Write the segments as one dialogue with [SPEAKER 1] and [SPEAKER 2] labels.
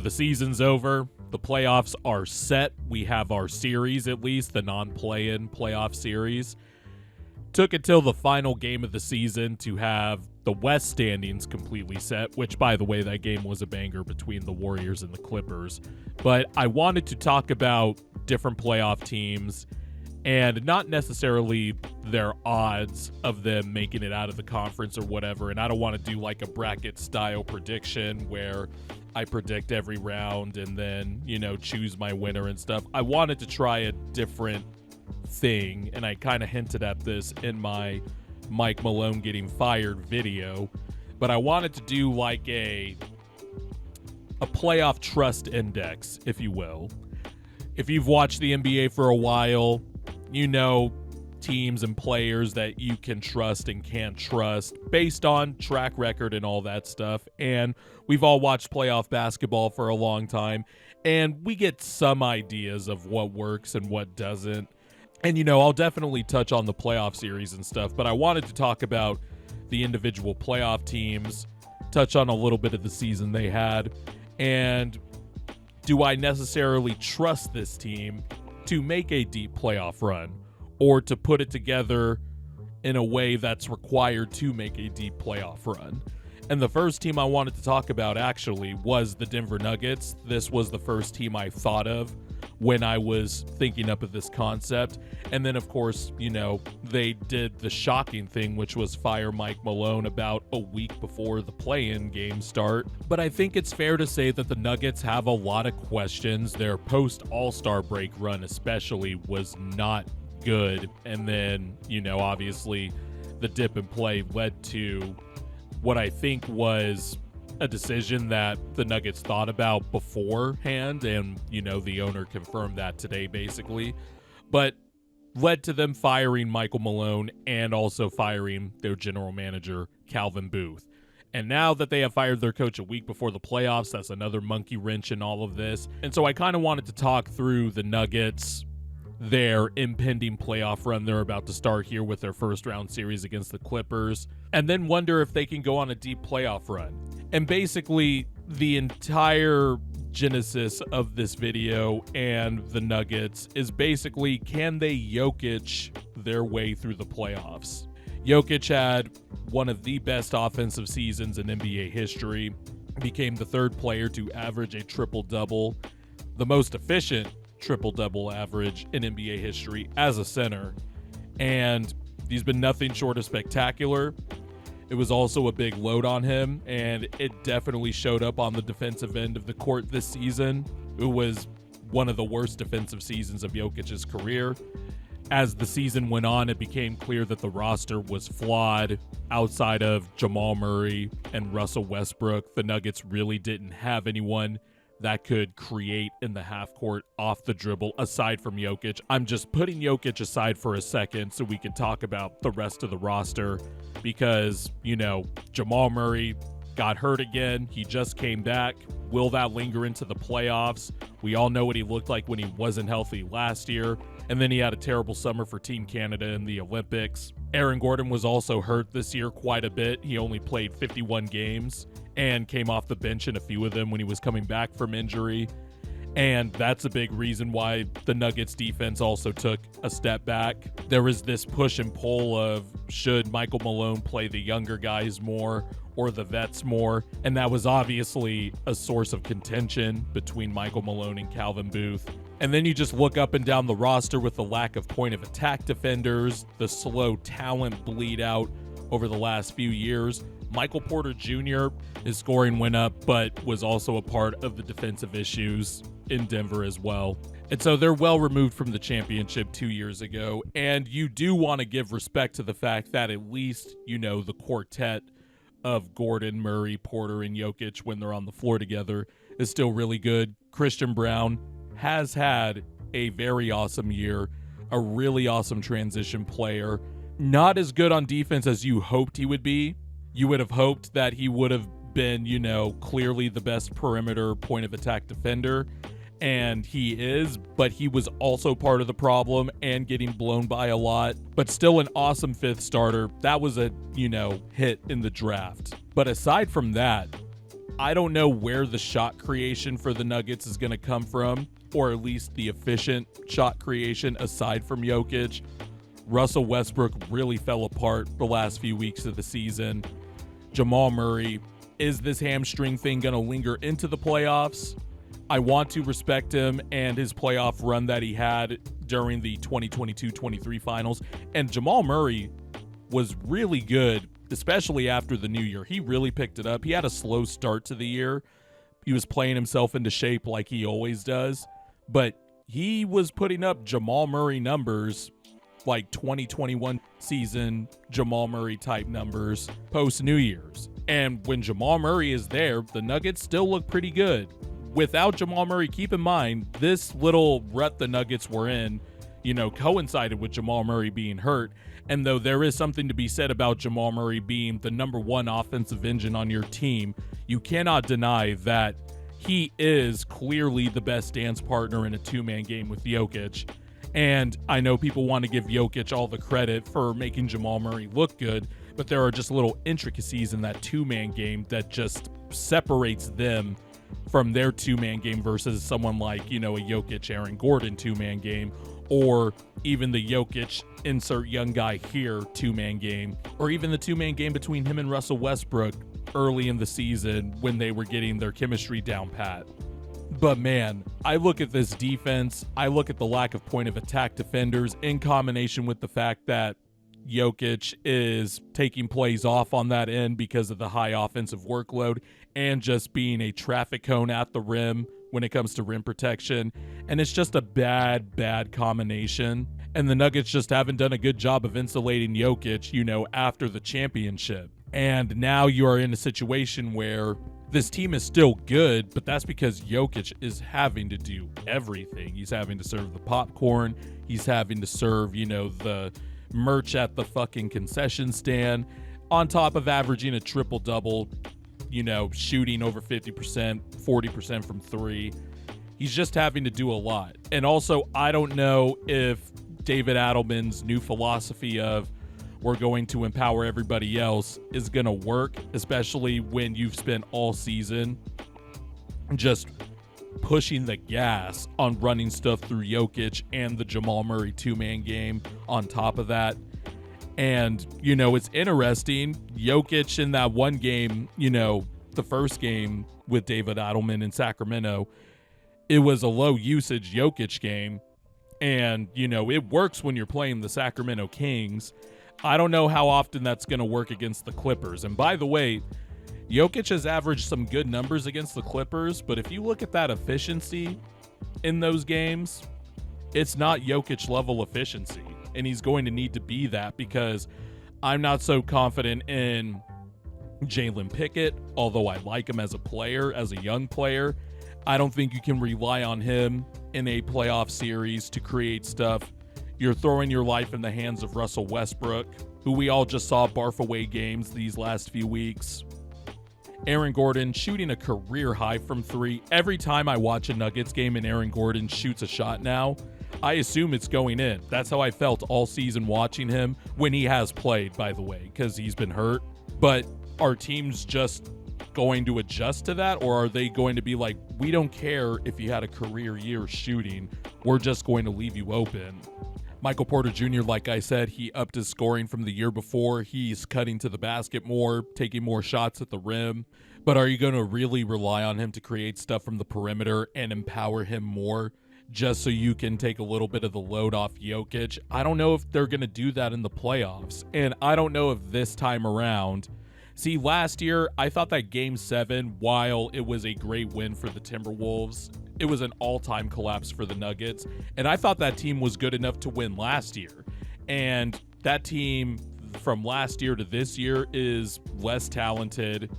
[SPEAKER 1] the season's over. The playoffs are set. We have our series, at least, the non-play-in playoff series. Took until the final game of the season to have the West standings completely set, which, by the way, that game was a banger between the Warriors and the Clippers. But I wanted to talk about different playoff teams and not necessarily their odds of them making it out of the conference or whatever. And I don't want to do like a bracket-style prediction where I predict every round and then, choose my winner and stuff. I wanted to try a different thing, and I kind of hinted at this in my Mike Malone getting fired video, but I wanted to do like a playoff trust index, if you will. If you've watched the NBA for a while, you know teams and players that you can trust and can't trust based on track record and all that stuff. And we've all watched playoff basketball for a long time, and we get some ideas of what works and what doesn't. And, I'll definitely touch on the playoff series and stuff, but I wanted to talk about the individual playoff teams, touch on a little bit of the season they had, and do I necessarily trust this team to make a deep playoff run or to put it together in a way that's required to make a deep playoff run? And the first team I wanted to talk about actually was the Denver Nuggets. This was the first team I thought of when I was thinking up of this concept. And then, of course, they did the shocking thing, which was fire Mike Malone about a week before the play-in game start. But I think it's fair to say that the Nuggets have a lot of questions. Their post-All-Star break run especially was not good. And then, obviously the dip in play led to what I think was a decision that the Nuggets thought about beforehand, and the owner confirmed that today basically, but led to them firing Michael Malone and also firing their general manager Calvin Booth. And now that they have fired their coach a week before the playoffs, that's another monkey wrench in all of this. And so I kind of wanted to talk through the Nuggets, their impending playoff run they're about to start here with their first round series against the Clippers, and then wonder if they can go on a deep playoff run. And basically, the entire genesis of this video and the Nuggets is basically, can they Jokic their way through the playoffs? Jokic had one of the best offensive seasons in NBA history, became the third player to average a triple-double, the most efficient triple-double average in NBA history as a center, and he's been nothing short of spectacular. It was also a big load on him, and it definitely showed up on the defensive end of the court this season. It was one of the worst defensive seasons of Jokic's career. As the season went on, it became clear that the roster was flawed. Outside of Jamal Murray and Russell Westbrook, the Nuggets really didn't have anyone that could create in the half court off the dribble aside from Jokic. I'm just putting Jokic aside for a second so we can talk about the rest of the roster because, Jamal Murray got hurt again. He just came back. Will that linger into the playoffs? We all know what he looked like when he wasn't healthy last year. And then he had a terrible summer for Team Canada in the Olympics. Aaron Gordon was also hurt this year quite a bit. He only played 51 games and came off the bench in a few of them when he was coming back from injury. And that's a big reason why the Nuggets defense also took a step back. There was this push and pull of should Michael Malone play the younger guys more or the vets more? And that was obviously a source of contention between Michael Malone and Calvin Booth. And then you just look up and down the roster with the lack of point of attack defenders, the slow talent bleed out over the last few years. Michael Porter Jr., his scoring went up, but was also a part of the defensive issues in Denver as well. And so they're well removed from the championship 2 years ago. And you do want to give respect to the fact that at least, the quartet of Gordon, Murray, Porter, and Jokic when they're on the floor together is still really good. Christian Brown has had a very awesome year, a really awesome transition player. Not as good on defense as you hoped he would be. You would have hoped that he would have been, clearly the best perimeter point of attack defender. And he is, but he was also part of the problem and getting blown by a lot. But still an awesome fifth starter. That was a, hit in the draft. But aside from that, I don't know where the shot creation for the Nuggets is going to come from, or at least the efficient shot creation aside from Jokic. Russell Westbrook really fell apart the last few weeks of the season. Jamal Murray, is this hamstring thing going to linger into the playoffs? I want to respect him and his playoff run that he had during the 2022-23 finals. And Jamal Murray was really good, especially after the new year. He really picked it up. He had a slow start to the year. He was playing himself into shape like he always does. But he was putting up Jamal Murray numbers, like 2021 season Jamal Murray type numbers post New Year's. And when Jamal Murray is there, the Nuggets still look pretty good. Without Jamal Murray, keep in mind, this little rut the Nuggets were in, coincided with Jamal Murray being hurt. And though there is something to be said about Jamal Murray being the number one offensive engine on your team, you cannot deny that he is clearly the best dance partner in a two-man game with Jokic. And I know people want to give Jokic all the credit for making Jamal Murray look good, but there are just little intricacies in that two-man game that just separates them from their two-man game versus someone like, a Jokic, Aaron Gordon two-man game, or even the Jokic, insert young guy here, two-man game, or even the two-man game between him and Russell Westbrook early in the season when they were getting their chemistry down pat. But man, I look at this defense, I look at the lack of point of attack defenders in combination with the fact that Jokic is taking plays off on that end because of the high offensive workload and just being a traffic cone at the rim when it comes to rim protection. And it's just a bad combination. And the Nuggets just haven't done a good job of insulating Jokic, after the championship. And now you are in a situation where this team is still good, but that's because Jokic is having to do everything. He's having to serve the popcorn. He's having to serve, the merch at the fucking concession stand, on top of averaging a triple-double, shooting over 50%, 40% from three. He's just having to do a lot. And also, I don't know if David Adelman's new philosophy of we're going to empower everybody else is going to work, especially when you've spent all season just pushing the gas on running stuff through Jokic and the Jamal Murray two-man game on top of that. And, it's interesting. Jokic in that one game, the first game with David Adelman in Sacramento, it was a low usage Jokic game. And, it works when you're playing the Sacramento Kings. I don't know how often that's going to work against the Clippers. And by the way, Jokic has averaged some good numbers against the Clippers, but if you look at that efficiency in those games, it's not Jokic level efficiency. And he's going to need to be that because I'm not so confident in Jalen Pickett, although I like him as a player, as a young player. I don't think you can rely on him in a playoff series to create stuff. You're throwing your life in the hands of Russell Westbrook, who we all just saw barf away games these last few weeks. Aaron Gordon shooting a career high from three. Every time I watch a Nuggets game and Aaron Gordon shoots a shot now, I assume it's going in. That's how I felt all season watching him, when he has played, by the way, because he's been hurt. But are teams just going to adjust to that, or are they going to be like, we don't care if you had a career year shooting, we're just going to leave you open? Michael Porter Jr., like I said, he upped his scoring from the year before. He's cutting to the basket more, taking more shots at the rim. But are you going to really rely on him to create stuff from the perimeter and empower him more just so you can take a little bit of the load off Jokic? I don't know if they're going to do that in the playoffs. And I don't know if this time around. See, last year, I thought that Game 7, while it was a great win for the Timberwolves, it was an all-time collapse for the Nuggets. And I thought that team was good enough to win last year. And that team from last year to this year is less talented,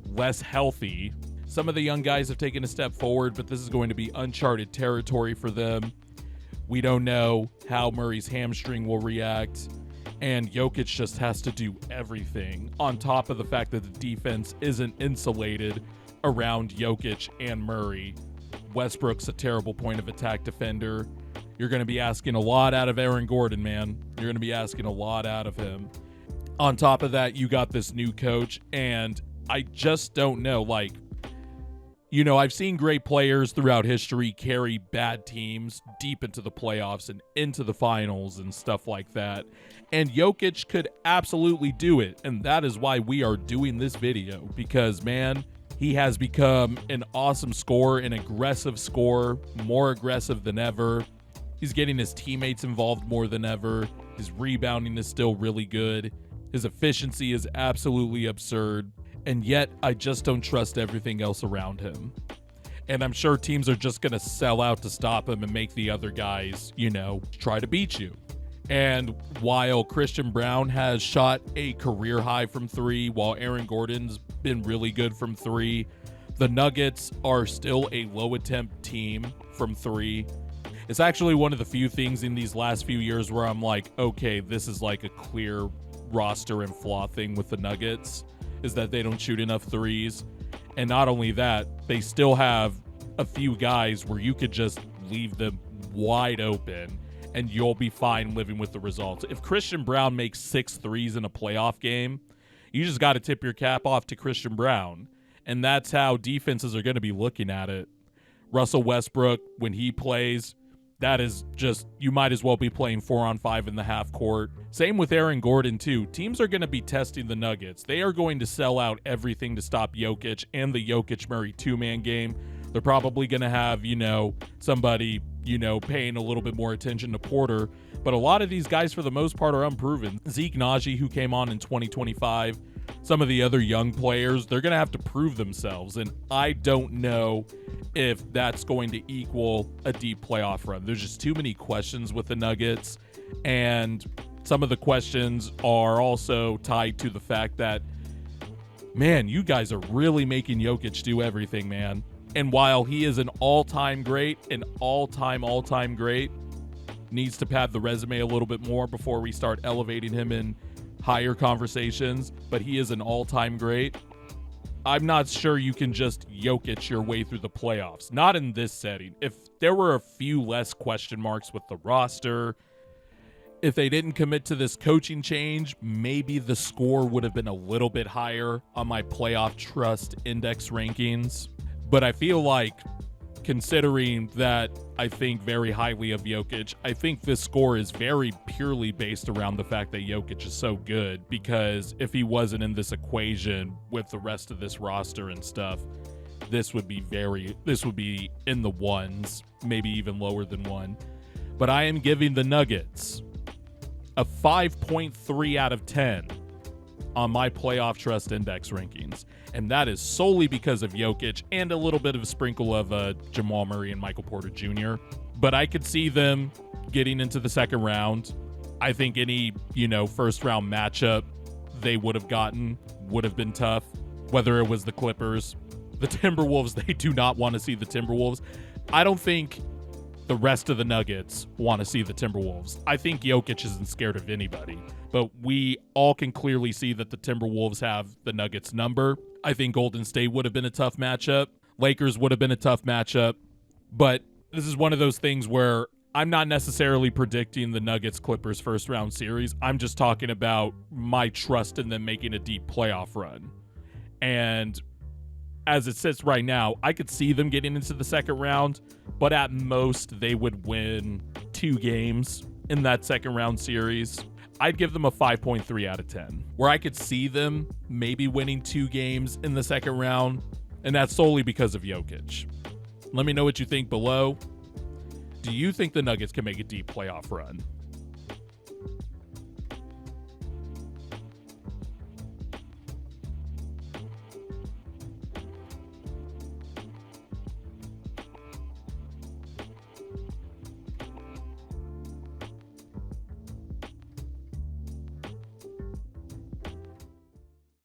[SPEAKER 1] less healthy. Some of the young guys have taken a step forward, but this is going to be uncharted territory for them. We don't know how Murray's hamstring will react. And Jokic just has to do everything, on top of the fact that the defense isn't insulated around Jokic and Murray. Westbrook's a terrible point of attack defender. You're going to be asking a lot out of Aaron Gordon, man. You're going to be asking a lot out of him. On top of that, you got this new coach, and I just don't know. Like, I've seen great players throughout history carry bad teams deep into the playoffs and into the finals and stuff like that. And Jokic could absolutely do it. And that is why we are doing this video, because, man, he has become an awesome scorer, an aggressive scorer, more aggressive than ever. He's getting his teammates involved more than ever. His rebounding is still really good. His efficiency is absolutely absurd. And yet, I just don't trust everything else around him. And I'm sure teams are just going to sell out to stop him and make the other guys, try to beat you. And while Christian Braun has shot a career high from 3, while Aaron Gordon's been really good from 3, the Nuggets are still a low attempt team from 3. It's actually one of the few things in these last few years where I'm like, okay, this is like a clear roster and flaw thing with the Nuggets, is that they don't shoot enough threes. And not only that, they still have a few guys where you could just leave them wide open and you'll be fine living with the results. If Christian Braun makes 6 threes in a playoff game, you just got to tip your cap off to Christian Braun. And that's how defenses are going to be looking at it. Russell Westbrook, when he plays, that is just, you might as well be playing 4-on-5 in the half court. Same with Aaron Gordon, too. Teams are going to be testing the Nuggets. They are going to sell out everything to stop Jokic and the Jokic-Murray 2-man game. They're probably going to have, somebody, paying a little bit more attention to Porter. But a lot of these guys, for the most part, are unproven. Zeke Naji, who came on in 2025, some of the other young players, they're going to have to prove themselves. And I don't know if that's going to equal a deep playoff run. There's just too many questions with the Nuggets. And some of the questions are also tied to the fact that, man, you guys are really making Jokic do everything, man. And while he is an all-time great, needs to pad the resume a little bit more before we start elevating him in higher conversations, but he is an all-time great. I'm not sure you can just Jokic your way through the playoffs. Not in this setting. If there were a few less question marks with the roster, if they didn't commit to this coaching change, maybe the score would have been a little bit higher on my playoff trust index rankings. But I feel like, considering that I think very highly of Jokic, I think this score is very purely based around the fact that Jokic is so good, because if he wasn't in this equation with the rest of this roster and stuff, this would be in the ones, maybe even lower than 1. But I am giving the Nuggets a 5.3 out of 10 on my playoff trust index rankings. And that is solely because of Jokic and a little bit of a sprinkle of Jamal Murray and Michael Porter Jr. But I could see them getting into the second round. I think any, first round matchup they would have gotten would have been tough, whether it was the Clippers, the Timberwolves. They do not want to see the Timberwolves. I don't think the rest of the Nuggets want to see the Timberwolves. I think Jokic isn't scared of anybody, but we all can clearly see that the Timberwolves have the Nuggets number. I think Golden State would have been a tough matchup. Lakers would have been a tough matchup. But this is one of those things where I'm not necessarily predicting the Nuggets-Clippers first-round series. I'm just talking about my trust in them making a deep playoff run. And as it sits right now, I could see them getting into the second round, but at most they would win 2 games in that second round series. I'd give them a 5.3 out of 10, where I could see them maybe winning 2 games in the second round, and that's solely because of Jokic. Let me know what you think below. Do you think the Nuggets can make a deep playoff run?